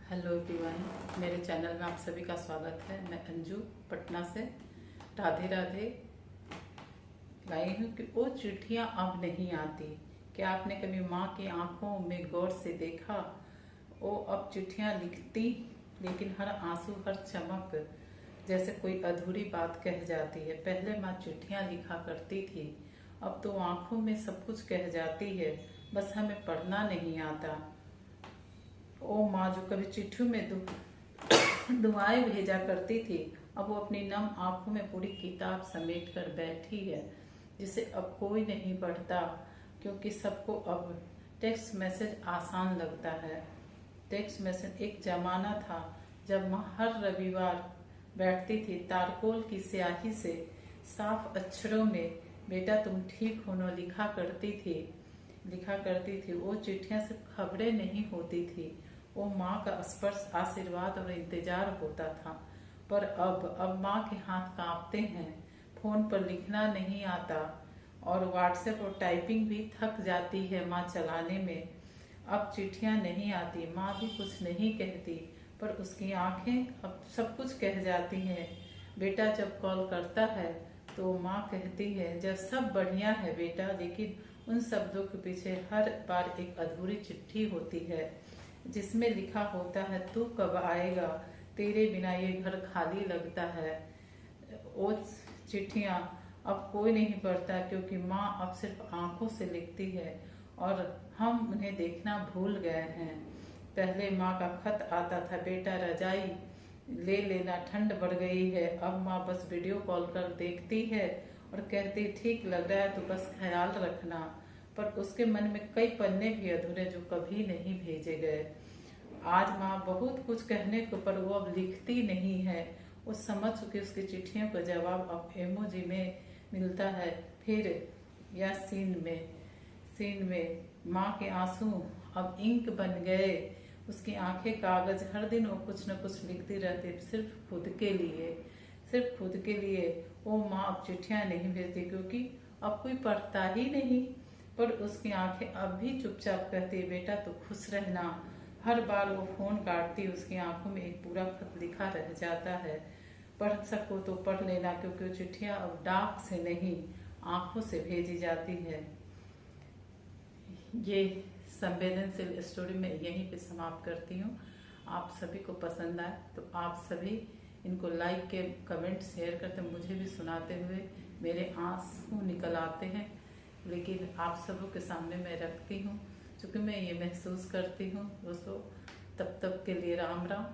Hello everyone, मेरे channel में आप सभी का स्वागत है। मैं अंजू पटना से राधे राधे लाई हूँ कि वो चिट्ठियाँ अब नहीं आती। क्या आपने कभी माँ की आंखों में गौर से देखा? वो अब चिट्ठियाँ लिखती, लेकिन हर आंसू हर चमक जैसे कोई अधूरी बात कह जाती है। पहले माँ चिट्ठियाँ लिखा करती थी, अब तो आंखों में सब कुछ कह जाती है, बस हमें पढ़ना नहीं आता। ओ माँ जो कभी चिट्ठियों में दुआएं भेजा करती थी, अब वो अपनी नम आंखों में पूरी किताब समेट कर बैठी है, जिसे अब कोई नहीं पढ़ता, क्योंकि सबको अब टेक्स्ट मैसेज आसान लगता है। टेक्स्ट मैसेज एक जमाना था जब माँ हर रविवार बैठती थी, तारकोल की स्याही से साफ अक्षरों में बेटा तुम ठीक हो न लिखा करती थी। वो चिट्ठियां सिर्फ खबरें नहीं होती थी, वो माँ का स्पर्श, आशीर्वाद और इंतजार होता था। पर अब माँ के हाथ कांपते हैं, फोन पर लिखना नहीं आता और व्हाट्सएप और टाइपिंग भी थक जाती है माँ चलाने में। अब चिट्ठियां नहीं आती, माँ भी कुछ नहीं कहती, पर उसकी आंखें अब सब कुछ कह जाती हैं। बेटा जब कॉल करता है तो माँ कहती है जब सब बढ़िया है बेटा, लेकिन उन शब्दों के पीछे हर बार एक अधूरी चिट्ठी होती है, जिसमें लिखा होता है तू कब आएगा, तेरे बिना ये घर खाली लगता है। वो चिट्ठियाँ अब कोई नहीं पढ़ता, क्योंकि माँ अब सिर्फ आंखों से लिखती है और हम उन्हें देखना भूल गए हैं। पहले माँ का खत आता था, बेटा रजाई ले लेना ठंड बढ़ गई है। अब माँ बस वीडियो कॉल कर देखती है और कहती ठीक लग रहा है तो बस ख्याल रखना, पर उसके मन में कई पन्ने भी अधूरे जो कभी नहीं भेजे गए। आज माँ बहुत कुछ कहने को, पर वो अब लिखती नहीं है। वो समझ चुकी उसकी चिट्ठियों का जवाब अब इमोजी में मिलता है, फिर या सीन में माँ के आंसू अब इंक बन गए। उसकी आंखें कागज, हर दिन वो कुछ न कुछ लिखती रहती, सिर्फ खुद के लिए। वो माँ अब चिट्ठियां नहीं भेजती, क्योंकि अब कोई पढ़ता ही नहीं। पर उसकी आंखें अब भी चुपचाप कहती बेटा तू खुश रहना। हर बार वो फोन काटती, उसकी आंखों में एक पूरा खत लिखा रह जाता है। पढ़ सको तो पढ़ लेना, क्योंकि वो चिट्ठियां अब डाक से नहीं आंखों से भेजी जाती है। ये संवेदनशील स्टोरी मैं यहीं पे समाप्त करती हूँ। आप सभी को पसंद आए तो आप सभी इनको लाइक के कमेंट शेयर करते, मुझे भी सुनाते हुए मेरे आंसू निकल आते हैं, लेकिन आप सबों के सामने मैं रखती हूँ, क्योंकि मैं ये महसूस करती हूँ। दोस्तों तब तक के लिए राम राम।